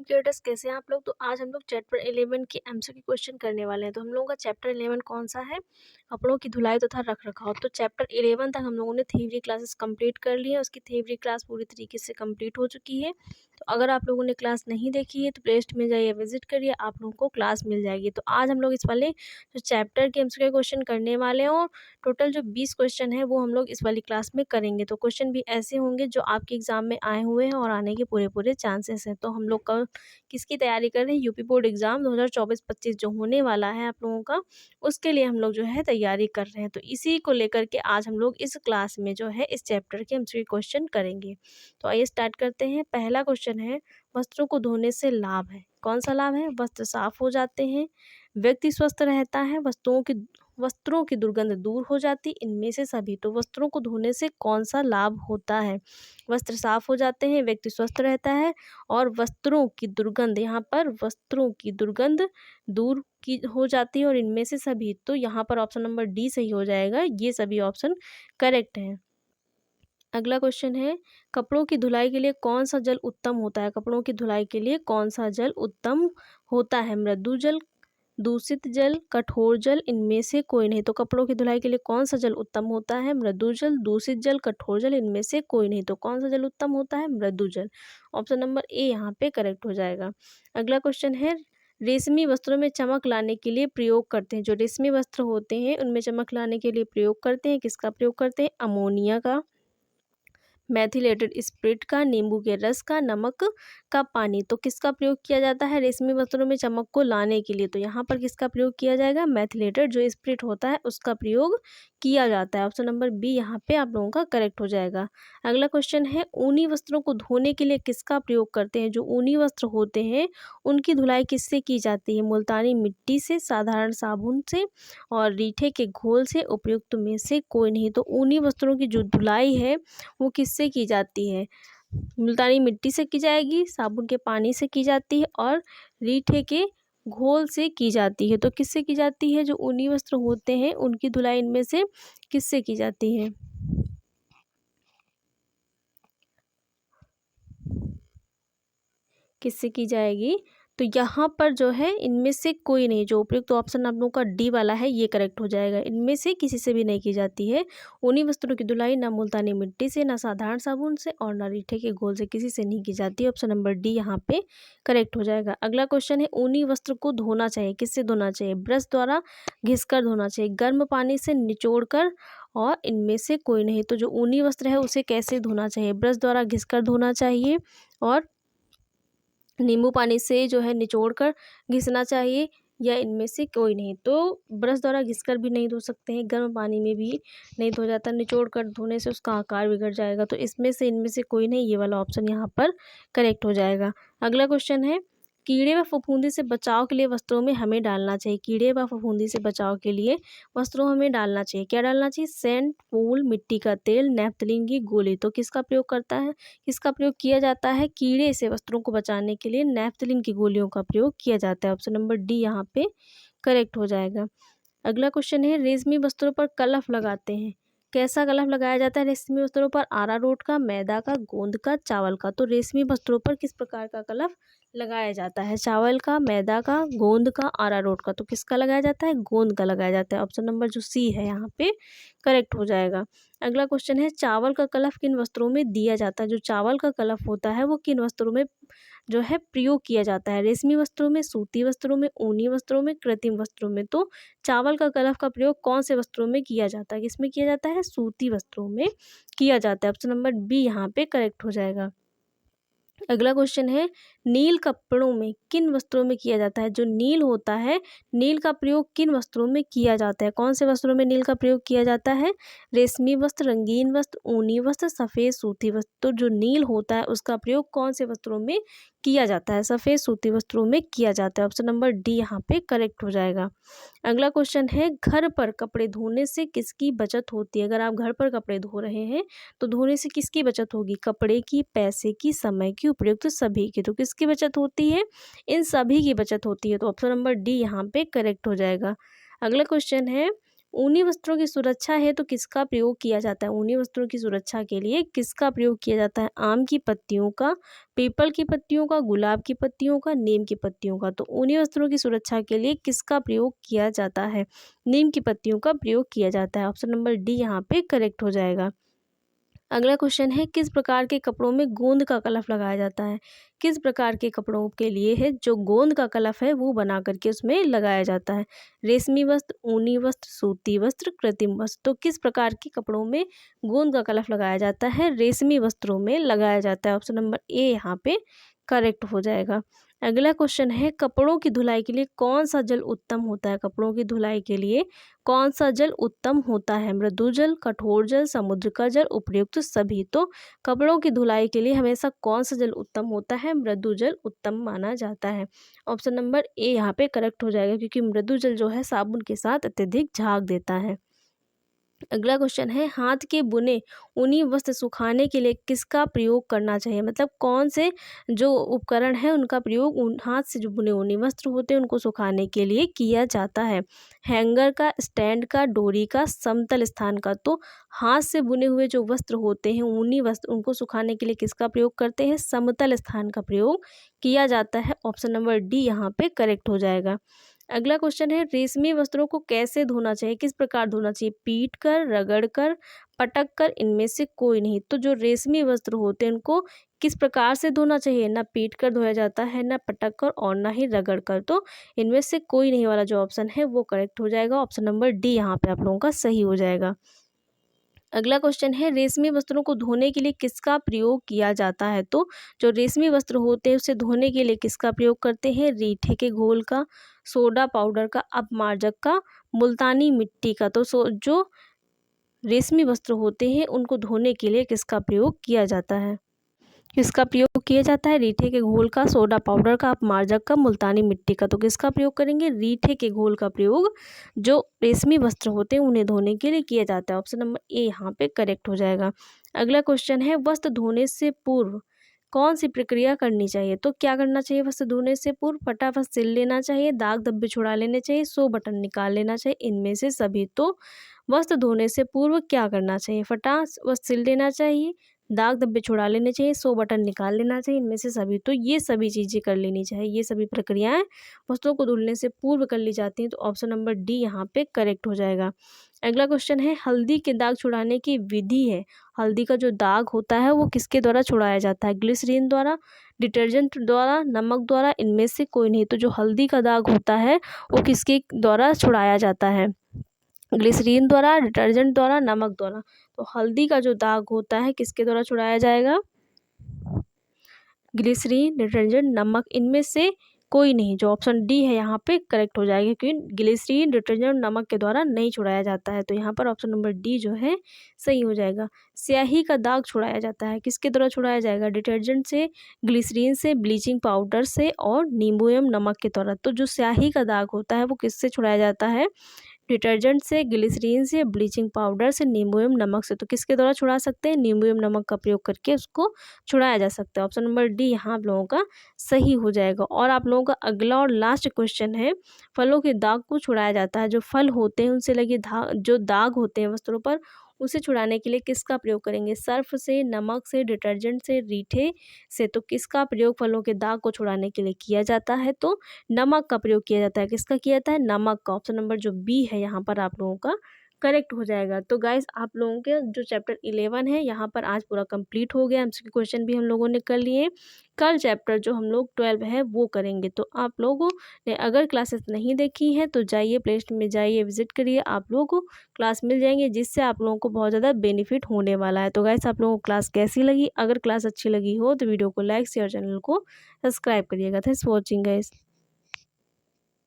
Creators कैसे हैं आप लोग। तो आज हम लोग चैप्टर 11 के एमसीक्यू क्वेश्चन करने वाले हैं। तो हम लोगों का चैप्टर 11 कौन सा है, कपड़ों की धुलाई तथा रख रखाव। तो चैप्टर 11 तक हम लोगों ने थ्योरी क्लासेस कंप्लीट कर ली है। उसकी थ्योरी क्लास पूरी तरीके से कंप्लीट हो चुकी है। तो अगर आप लोगों ने क्लास नहीं देखी है तो प्लेलिस्ट में जाइए, विजिट करिए, आप लोगों को क्लास मिल जाएगी। तो आज हम लोग इस वाले जो चैप्टर के एमसीक्यू क्वेश्चन करने वाले हैं, और टोटल जो 20 क्वेश्चन है वो हम लोग इस वाली क्लास में करेंगे। तो क्वेश्चन भी ऐसे होंगे जो आपके एग्जाम में आए हुए हैं और आने के पूरे पूरे चांसेस हैं। तो हम लोग का किसकी तैयारी कर रहे हैं, यूपी बोर्ड एग्जाम 2024-25 जो होने वाला है आप लोगों का, उसके लिए हम लोग जो है तैयारी कर रहे हैं। तो इसी को लेकर के आज हम लोग इस क्लास में जो है इस चैप्टर के एमसीक्यू क्वेश्चन करेंगे। तो आइए स्टार्ट करते हैं। पहला क्वेश्चन है, वस्त्रों को धोने से लाभ है। कौन सा लाभ है? वस्त्र साफ हो जाते हैं, व्यक्ति स्वस्थ रहता है, वस्त्रों की दुर्गंध दूर हो जाती, इनमें से सभी। तो वस्त्रों को धोने से कौन सा लाभ होता है? वस्त्र साफ हो जाते हैं, व्यक्ति स्वस्थ रहता है, और वस्त्रों की दुर्गंध, यहाँ पर वस्त्रों की दुर्गंध दूर की हो जाती है, और इनमें से सभी। तो यहाँ पर ऑप्शन नंबर डी सही हो जाएगा। ये सभी ऑप्शन करेक्ट हैं। अगला क्वेश्चन है, कपड़ों की धुलाई के लिए कौन सा जल उत्तम होता है? कपड़ों की धुलाई के लिए कौन सा जल उत्तम होता है? मृदु जल, दूषित जल, कठोर जल, इनमें से कोई नहीं। तो कपड़ों की धुलाई के लिए कौन सा जल उत्तम होता है? मृदु जल, दूषित जल, कठोर जल, इनमें से कोई नहीं। तो कौन सा जल उत्तम होता है? मृदु जल। ऑप्शन नंबर ए यहाँ पे करेक्ट हो जाएगा। अगला क्वेश्चन है, रेशमी वस्त्रों में चमक लाने के लिए प्रयोग करते हैं। जो रेशमी वस्त्र होते हैं उनमें चमक लाने के लिए प्रयोग करते हैं, किसका प्रयोग करते हैं? अमोनिया का, मेथिलेटेड स्पिरिट का, नींबू के रस का, नमक का पानी। तो किसका प्रयोग किया जाता है रेशमी वस्त्रों में चमक को लाने के लिए? तो यहाँ पर किसका प्रयोग किया जाएगा? मेथिलेटेड जो स्पिरिट होता है उसका प्रयोग किया जाता है। ऑप्शन नंबर बी यहाँ पे आप लोगों का करेक्ट हो जाएगा। अगला क्वेश्चन है, ऊनी वस्त्रों को धोने के लिए किसका प्रयोग करते हैं? जो ऊनी वस्त्र होते हैं उनकी धुलाई किससे की जाती है? मुल्तानी मिट्टी से, साधारण साबुन से, और रीठे के घोल से, उपयुक्त में से कोई नहीं। तो ऊनी वस्त्रों की जो धुलाई है वो किससे की जाती है? मुल्तानी मिट्टी से की जाएगी, साबुन के पानी से की जाती है, और रीठे के घोल से की जाती है। तो किससे की जाती है? जो ऊनी वस्त्र होते हैं उनकी धुलाई इनमें से किससे की जाती है? किससे की जाएगी? तो यहाँ पर जो है इनमें से कोई नहीं। जो उपयुक्त तो ऑप्शन आप लोगों का डी वाला है ये करेक्ट हो जाएगा। इनमें से किसी से भी नहीं की जाती है ऊनी वस्त्रों की धुलाई, ना मुल्तानी मिट्टी से, ना साधारण साबुन से, और ना रीठे के घोल से, किसी से नहीं की जाती है। ऑप्शन नंबर डी यहाँ पे करेक्ट हो जाएगा। अगला क्वेश्चन है, ऊनी वस्त्र को धोना चाहिए, किससे धोना चाहिए? ब्रश द्वारा घिसकर धोना चाहिए, गर्म पानी से निचोड़ कर, और इनमें से कोई नहीं। तो जो ऊनी वस्त्र है उसे कैसे धोना चाहिए? ब्रश द्वारा घिसकर धोना चाहिए, और नींबू पानी से जो है निचोड़ कर घिसना चाहिए, या इनमें से कोई नहीं। तो ब्रश द्वारा घिसकर भी नहीं धो सकते हैं, गर्म पानी में भी नहीं धो जाता, निचोड़ कर धोने से उसका आकार बिगड़ जाएगा। तो इसमें से इनमें से कोई नहीं, ये वाला ऑप्शन यहाँ पर करेक्ट हो जाएगा। अगला क्वेश्चन है, कीड़े व फफूंदी से बचाव के लिए वस्त्रों में हमें डालना चाहिए। कीड़े व फफूंदी से बचाव के लिए वस्त्रों हमें डालना चाहिए, क्या डालना चाहिए? सेंट, फूल, मिट्टी का तेल, नैप्थलीन की गोली। तो किसका प्रयोग करता है, किसका प्रयोग किया जाता है? कीड़े से वस्त्रों को बचाने के लिए नैप्थलीन की गोलियों का प्रयोग किया जाता है। ऑप्शन नंबर डी यहाँ पे करेक्ट हो जाएगा। अगला क्वेश्चन है, रेशमी वस्त्रों पर कलफ लगाते हैं, कैसा कलफ लगाया जाता है रेशमी वस्त्रों पर? अरारोट का, मैदा का, गोंद का, चावल का। तो रेशमी वस्त्रों पर किस प्रकार का कलफ लगाया जाता है? चावल का, मैदा का, गोंद का, अरारोट का। तो किसका लगाया जाता है? गोंद का लगाया जाता है। ऑप्शन नंबर जो सी है यहाँ पे करेक्ट हो जाएगा। अगला क्वेश्चन है, चावल का कलफ किन वस्त्रों में दिया जाता है? जो चावल का कलफ होता है वो किन वस्त्रों में जो है प्रयोग किया जाता है? रेशमी वस्त्रों में, सूती वस्त्रों में, ऊनी वस्त्रों में, कृत्रिम वस्त्रों में। तो चावल का कलफ का प्रयोग कौन से वस्त्रों में किया जाता है? किसमें किया जाता है? सूती वस्त्रों में किया जाता है। ऑप्शन नंबर बी यहाँ पे करेक्ट हो जाएगा। अगला क्वेश्चन है, नील कपड़ों में किन वस्त्रों में किया जाता है? जो नील होता है, नील का प्रयोग किन वस्त्रों में किया जाता है? कौन से वस्त्रों में नील का प्रयोग किया जाता है? रेशमी वस्त्र, रंगीन वस्त्र, ऊनी वस्त्र, सफ़ेद सूती वस्त्र। तो जो नील होता है उसका प्रयोग कौन से वस्त्रों में किया जाता है? सफ़ेद सूती वस्त्रों में किया जाता है। ऑप्शन नंबर डी यहाँ पे करेक्ट हो जाएगा। अगला क्वेश्चन है, घर पर कपड़े धोने से किसकी बचत होती है? अगर आप घर पर कपड़े धो रहे हैं तो धोने से किसकी बचत होगी? कपड़े की, पैसे की, समय की, उपयुक्त सभी की। तो किसकी बचत होती है? इन सभी की बचत होती है। तो ऑप्शन नंबर डी यहाँ पे करेक्ट हो जाएगा। अगला क्वेश्चन है, ऊनी वस्त्रों की सुरक्षा है तो किसका प्रयोग किया जाता है? ऊनी वस्त्रों की सुरक्षा के लिए किसका प्रयोग किया जाता है? आम की पत्तियों का, पीपल की पत्तियों का, गुलाब की पत्तियों का, नीम की पत्तियों का। तो ऊनी वस्त्रों की सुरक्षा के लिए किसका प्रयोग किया जाता है? नीम की पत्तियों का प्रयोग किया जाता है। ऑप्शन नंबर डी यहाँ पे करेक्ट हो जाएगा। अगला क्वेश्चन है, किस प्रकार के कपड़ों में गोंद का कलफ लगाया जाता है? किस प्रकार के कपड़ों के लिए है जो गोंद का कलफ है वो बना करके उसमें लगाया जाता है? रेशमी वस्त्र, ऊनी वस्त्र, सूती वस्त्र, कृत्रिम वस्त्र। तो किस प्रकार के कपड़ों में गोंद का कलफ लगाया जाता है? रेशमी वस्त्रों में लगाया जाता है। ऑप्शन नंबर ए यहाँ पे करेक्ट हो जाएगा। अगला क्वेश्चन है, कपड़ों की धुलाई के लिए कौन सा जल उत्तम होता है? कपड़ों की धुलाई के लिए कौन सा जल उत्तम होता है? मृदु जल, कठोर जल, समुद्र का जल, उपयुक्त सभी। तो कपड़ों की धुलाई के लिए हमेशा कौन सा जल उत्तम होता है? मृदु जल उत्तम माना जाता है। ऑप्शन नंबर ए यहाँ पे करेक्ट हो जाएगा, क्योंकि मृदु जल जो है साबुन के साथ अत्यधिक झाग देता है। अगला क्वेश्चन है, हाथ के बुने ऊनी वस्त्र सुखाने के लिए किसका प्रयोग करना चाहिए? मतलब कौन से जो उपकरण है उनका प्रयोग हाथ से जो बुने ऊनी वस्त्र होते हैं उनको सुखाने के लिए किया जाता है? हैंगर का, स्टैंड का, डोरी का, समतल स्थान का। तो हाथ से बुने हुए जो वस्त्र होते हैं ऊनी वस्त्र उनको सुखाने के लिए किसका प्रयोग करते हैं? समतल स्थान का प्रयोग किया जाता है। ऑप्शन नंबर डी यहाँ पे करेक्ट हो जाएगा। अगला क्वेश्चन है, रेशमी वस्त्रों को कैसे धोना चाहिए? किस प्रकार धोना चाहिए? पीट कर, रगड़ कर, पटक कर, इनमें से कोई नहीं। तो जो रेशमी वस्त्र होते हैं उनको किस प्रकार से धोना चाहिए? ना पीट कर धोया जाता है, ना पटक कर और ना ही रगड़ कर। तो इनमें से कोई नहीं वाला जो ऑप्शन है वो करेक्ट हो जाएगा। ऑप्शन नंबर डी यहाँ पे आप लोगों का सही हो जाएगा। अगला क्वेश्चन है, रेशमी वस्त्रों को धोने के लिए किसका प्रयोग किया जाता है? तो जो रेशमी वस्त्र होते हैं उसे धोने के लिए किसका प्रयोग करते हैं? रीठे के घोल का, सोडा पाउडर का, अपमार्जक का, मुल्तानी मिट्टी का। तो जो रेशमी वस्त्र होते हैं उनको धोने के लिए किसका प्रयोग किया जाता है? किसका प्रयोग किया जाता है? रीठे के घोल का, सोडा पाउडर का, अपमार्जक का, मुल्तानी मिट्टी का। तो किसका प्रयोग करेंगे? रीठे के घोल का प्रयोग जो रेशमी वस्त्र होते हैं उन्हें धोने के लिए किया जाता है। ऑप्शन नंबर ए यहाँ पे करेक्ट हो जाएगा। अगला क्वेश्चन है, वस्त्र धोने से पूर्व कौन सी प्रक्रिया करनी चाहिए? तो क्या करना चाहिए वस्त्र धोने से पूर्व? फटाफट सिल लेना चाहिए, दाग धब्बे छुड़ा लेने चाहिए, 100 बटन निकाल लेना चाहिए, इनमें से सभी। तो वस्त्र धोने से पूर्व क्या करना चाहिए? वस्त्र सिल लेना चाहिए, दाग धब्बे छुड़ा लेने चाहिए, 100 बटन निकाल लेना चाहिए, इनमें से सभी। तो ये सभी चीज़ें कर लेनी चाहिए, ये सभी प्रक्रियाएं वस्त्रों को धुलने से पूर्व कर ली जाती हैं। तो ऑप्शन नंबर डी यहाँ पे करेक्ट हो जाएगा। अगला क्वेश्चन है, हल्दी के दाग छुड़ाने की विधि है। हल्दी का जो दाग होता है वो किसके द्वारा छुड़ाया जाता है? ग्लिसरीन द्वारा, डिटर्जेंट द्वारा, नमक द्वारा, इनमें से कोई नहीं। तो जो हल्दी का दाग होता है वो किसके द्वारा छुड़ाया जाता है? ग्लिसरीन द्वारा, डिटर्जेंट द्वारा, नमक द्वारा। तो हल्दी का जो दाग होता है किसके द्वारा छुड़ाया जाएगा? ग्लिसरीन, डिटर्जेंट, नमक, इनमें से कोई नहीं। जो ऑप्शन डी है यहाँ पे करेक्ट हो जाएगा, क्योंकि ग्लिसरीन, डिटर्जेंट, नमक के द्वारा नहीं छुड़ाया जाता है। तो यहाँ पर ऑप्शन नंबर डी जो है सही हो जाएगा। स्याही का दाग छुड़ाया जाता है, किसके द्वारा छुड़ाया जाएगा? डिटर्जेंट से, ग्लिसरीन से, ब्लीचिंग पाउडर से और नींबू एवं नमक के द्वारा। तो जो स्याही का दाग होता है वो किससे छुड़ाया जाता है? डिटर्जेंट से, ग्लिसरीन से, ब्लीचिंग पाउडर से, नींबू एवं नमक से। तो किसके द्वारा छुड़ा सकते हैं? नींबू एवं नमक का प्रयोग करके उसको छुड़ाया जा सकता है। ऑप्शन नंबर डी यहाँ आप लोगों का सही हो जाएगा। और आप लोगों का अगला और लास्ट क्वेश्चन है, फलों के दाग को छुड़ाया जाता है। जो फल होते हैं उनसे लगे जो दाग होते हैं वस्त्रों पर, उसे छुड़ाने के लिए किसका प्रयोग करेंगे? सर्फ से, नमक से, डिटर्जेंट से, रीठे से। तो किसका प्रयोग फलों के दाग को छुड़ाने के लिए किया जाता है? तो नमक का प्रयोग किया जाता है। किसका किया जाता है? नमक का। ऑप्शन नंबर जो बी है यहाँ पर आप लोगों का करेक्ट हो जाएगा। तो गाइस आप लोगों के जो चैप्टर 11 है यहाँ पर आज पूरा कंप्लीट हो गया। एमसीक्यू क्वेश्चन भी हम लोगों ने कर लिए। कल चैप्टर जो हम लोग 12 है वो करेंगे। तो आप लोगों ने अगर क्लासेस नहीं देखी हैं तो जाइए प्ले स्टोर में जाइए, विजिट करिए, आप लोगों को क्लास मिल जाएंगे, जिससे आप लोगों को बहुत ज़्यादा बेनिफिट होने वाला है। तो गाइस आप लोगों को क्लास कैसी लगी? अगर क्लास अच्छी लगी हो तो वीडियो को लाइक, शेयर, चैनल को सब्सक्राइब करिएगा। Thanks for watching guys.